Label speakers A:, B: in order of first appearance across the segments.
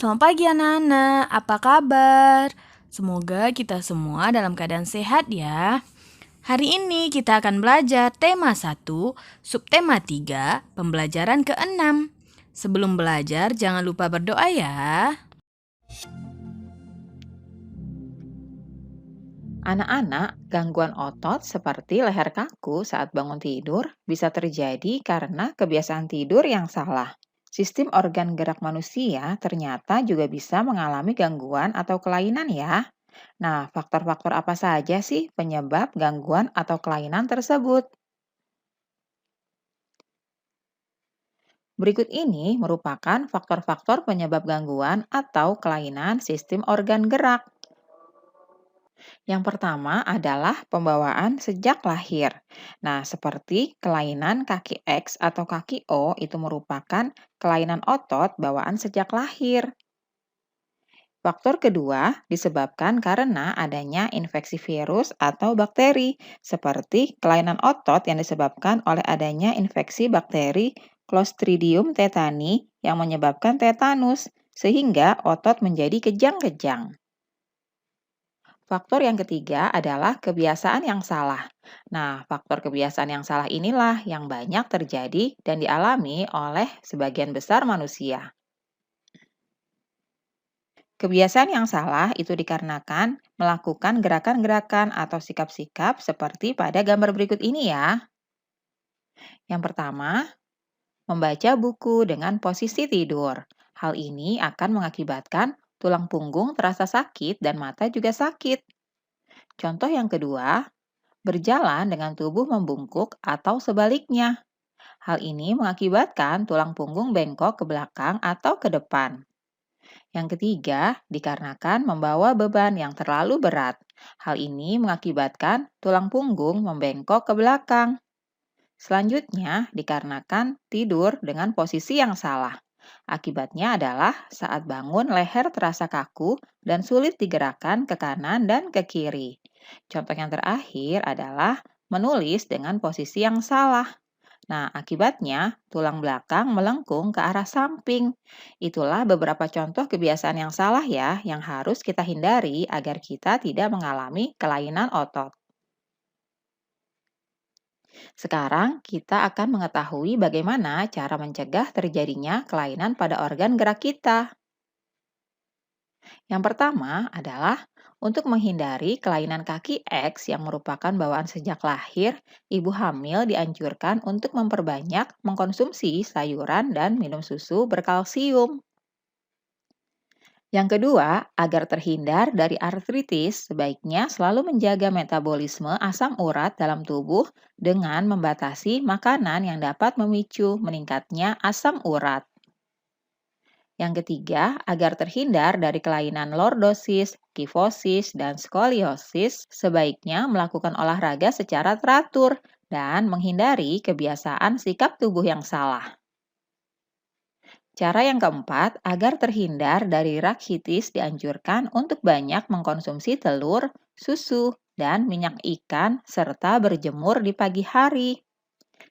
A: Selamat pagi anak-anak, apa kabar? Semoga kita semua dalam keadaan sehat ya. Hari ini kita akan belajar tema 1, subtema 3, pembelajaran ke-6. Sebelum belajar jangan lupa berdoa ya.
B: Anak-anak, gangguan otot seperti leher kaku saat bangun tidur bisa terjadi karena kebiasaan tidur yang salah. Sistem organ gerak manusia ternyata juga bisa mengalami gangguan atau kelainan ya. Nah, faktor-faktor apa saja sih penyebab gangguan atau kelainan tersebut? Berikut ini merupakan faktor-faktor penyebab gangguan atau kelainan sistem organ gerak. Yang pertama adalah pembawaan sejak lahir. Nah, seperti kelainan kaki X atau kaki O itu merupakan kelainan otot bawaan sejak lahir. Faktor kedua disebabkan karena adanya infeksi virus atau bakteri, seperti kelainan otot yang disebabkan oleh adanya infeksi bakteri Clostridium tetani yang menyebabkan tetanus, sehingga otot menjadi kejang-kejang. Faktor yang ketiga adalah kebiasaan yang salah. Nah, faktor kebiasaan yang salah inilah yang banyak terjadi dan dialami oleh sebagian besar manusia. Kebiasaan yang salah itu dikarenakan melakukan gerakan-gerakan atau sikap-sikap seperti pada gambar berikut ini ya. Yang pertama, membaca buku dengan posisi tidur. Hal ini akan mengakibatkan tulang punggung terasa sakit dan mata juga sakit. Contoh yang kedua, berjalan dengan tubuh membungkuk atau sebaliknya. Hal ini mengakibatkan tulang punggung bengkok ke belakang atau ke depan. Yang ketiga, dikarenakan membawa beban yang terlalu berat. Hal ini mengakibatkan tulang punggung membengkok ke belakang. Selanjutnya, dikarenakan tidur dengan posisi yang salah. Akibatnya adalah saat bangun leher terasa kaku dan sulit digerakkan ke kanan dan ke kiri. Contoh yang terakhir adalah menulis dengan posisi yang salah. Nah, akibatnya tulang belakang melengkung ke arah samping. Itulah beberapa contoh kebiasaan yang salah ya, yang harus kita hindari agar kita tidak mengalami kelainan otot. Sekarang kita akan mengetahui bagaimana cara mencegah terjadinya kelainan pada organ gerak kita. Yang pertama adalah untuk menghindari kelainan kaki X yang merupakan bawaan sejak lahir, ibu hamil dianjurkan untuk memperbanyak mengkonsumsi sayuran dan minum susu berkalsium. Yang kedua, agar terhindar dari artritis, sebaiknya selalu menjaga metabolisme asam urat dalam tubuh dengan membatasi makanan yang dapat memicu meningkatnya asam urat. Yang ketiga, agar terhindar dari kelainan lordosis, kifosis, dan skoliosis, sebaiknya melakukan olahraga secara teratur dan menghindari kebiasaan sikap tubuh yang salah. Cara yang keempat, agar terhindar dari rakitis dianjurkan untuk banyak mengkonsumsi telur, susu, dan minyak ikan, serta berjemur di pagi hari.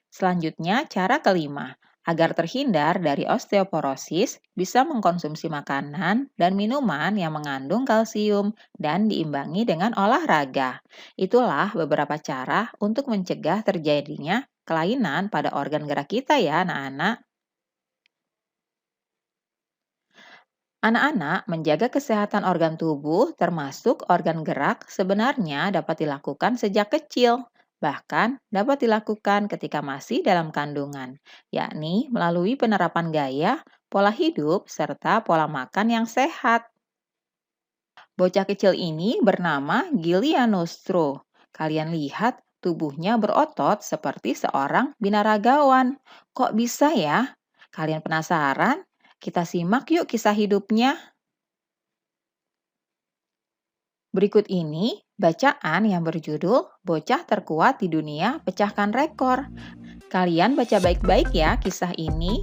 B: Selanjutnya, cara kelima, agar terhindar dari osteoporosis, bisa mengkonsumsi makanan dan minuman yang mengandung kalsium dan diimbangi dengan olahraga. Itulah beberapa cara untuk mencegah terjadinya kelainan pada organ gerak kita ya, anak-anak. Anak-anak, menjaga kesehatan organ tubuh, termasuk organ gerak, sebenarnya dapat dilakukan sejak kecil. Bahkan dapat dilakukan ketika masih dalam kandungan, yakni melalui penerapan gaya, pola hidup, serta pola makan yang sehat. Bocah kecil ini bernama Gilianostro. Kalian lihat, tubuhnya berotot seperti seorang binaragawan. Kok bisa ya? Kalian penasaran? Kita simak yuk kisah hidupnya. Berikut ini bacaan yang berjudul Bocah Terkuat di Dunia Pecahkan Rekor. Kalian baca baik-baik ya kisah ini.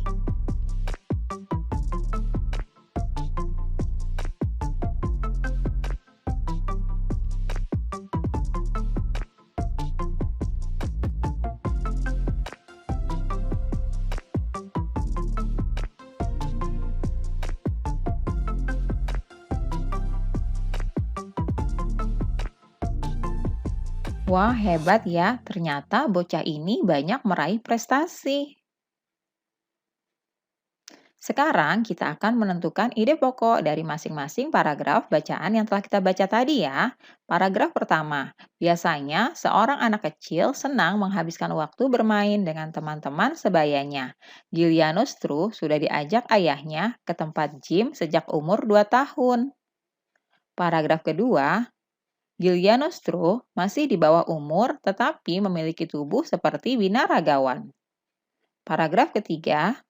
B: Wah, hebat ya. Ternyata bocah ini banyak meraih prestasi. Sekarang kita akan menentukan ide pokok dari masing-masing paragraf bacaan yang telah kita baca tadi ya. Paragraf pertama, biasanya seorang anak kecil senang menghabiskan waktu bermain dengan teman-teman sebayanya. Giuliano Stru sudah diajak ayahnya ke tempat gym sejak umur 2 tahun. Paragraf kedua, Giuliano Stru masih di bawah umur tetapi memiliki tubuh seperti binaragawan. Paragraf ketiga,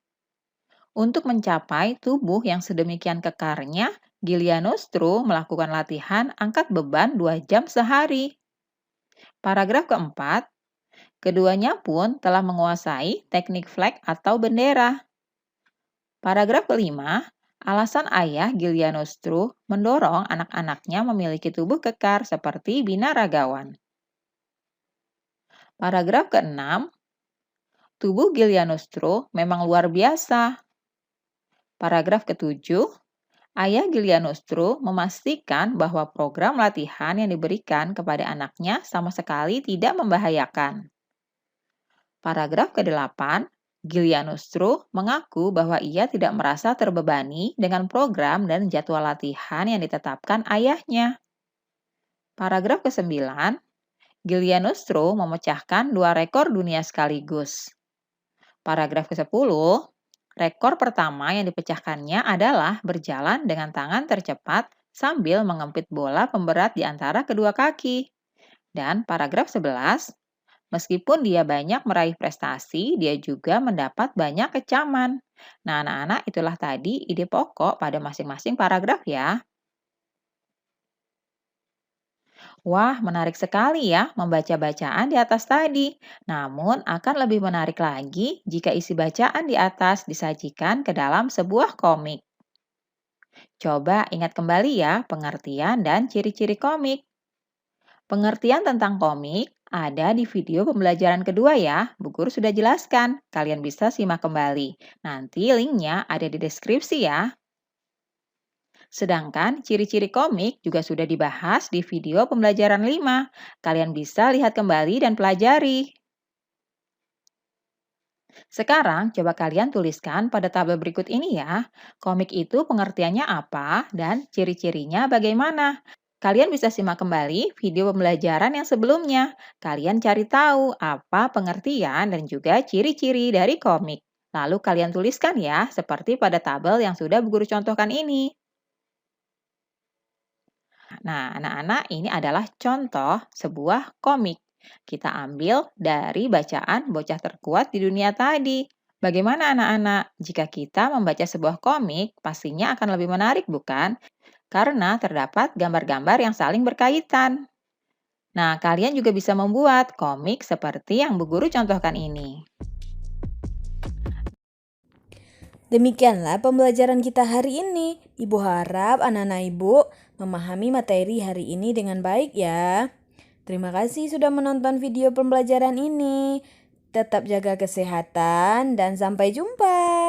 B: untuk mencapai tubuh yang sedemikian kekarnya, Giuliano Stru melakukan latihan angkat beban 2 jam sehari. Paragraf keempat, keduanya pun telah menguasai teknik flag atau bendera. Paragraf kelima, alasan ayah Giuliano Stru mendorong anak-anaknya memiliki tubuh kekar seperti binaragawan. Paragraf keenam, tubuh Giuliano Stru memang luar biasa. Paragraf ketujuh, ayah Giuliano Stru memastikan bahwa program latihan yang diberikan kepada anaknya sama sekali tidak membahayakan. Paragraf ke-8, Giuliano Stru mengaku bahwa ia tidak merasa terbebani dengan program dan jadwal latihan yang ditetapkan ayahnya. Paragraf ke-9, Giuliano Stru memecahkan 2 rekor dunia sekaligus. Paragraf ke-10, rekor pertama yang dipecahkannya adalah berjalan dengan tangan tercepat sambil mengempit bola pemberat di antara kedua kaki. Dan paragraf 11, meskipun dia banyak meraih prestasi, dia juga mendapat banyak kecaman. Nah, anak-anak, itulah tadi ide pokok pada masing-masing paragraf ya. Wah, menarik sekali ya membaca bacaan di atas tadi. Namun, akan lebih menarik lagi jika isi bacaan di atas disajikan ke dalam sebuah komik. Coba ingat kembali ya pengertian dan ciri-ciri komik. Pengertian tentang komik ada di video pembelajaran kedua ya. Bu Guru sudah jelaskan. Kalian bisa simak kembali. Nanti linknya ada di deskripsi ya. Sedangkan ciri-ciri komik juga sudah dibahas di video pembelajaran 5. Kalian bisa lihat kembali dan pelajari. Sekarang coba kalian tuliskan pada tabel berikut ini ya. Komik itu pengertiannya apa dan ciri-cirinya bagaimana. Kalian bisa simak kembali video pembelajaran yang sebelumnya. Kalian cari tahu apa pengertian dan juga ciri-ciri dari komik. Lalu kalian tuliskan ya, seperti pada tabel yang sudah Bu Guru contohkan ini. Nah, anak-anak, ini adalah contoh sebuah komik. Kita ambil dari bacaan bocah terkuat di dunia tadi. Bagaimana anak-anak? Jika kita membaca sebuah komik, pastinya akan lebih menarik, bukan? Karena terdapat gambar-gambar yang saling berkaitan. Nah, kalian juga bisa membuat komik seperti yang Bu Guru contohkan ini.
A: Demikianlah pembelajaran kita hari ini. Ibu harap anak-anak ibu memahami materi hari ini dengan baik ya. Terima kasih sudah menonton video pembelajaran ini. Tetap jaga kesehatan dan sampai jumpa.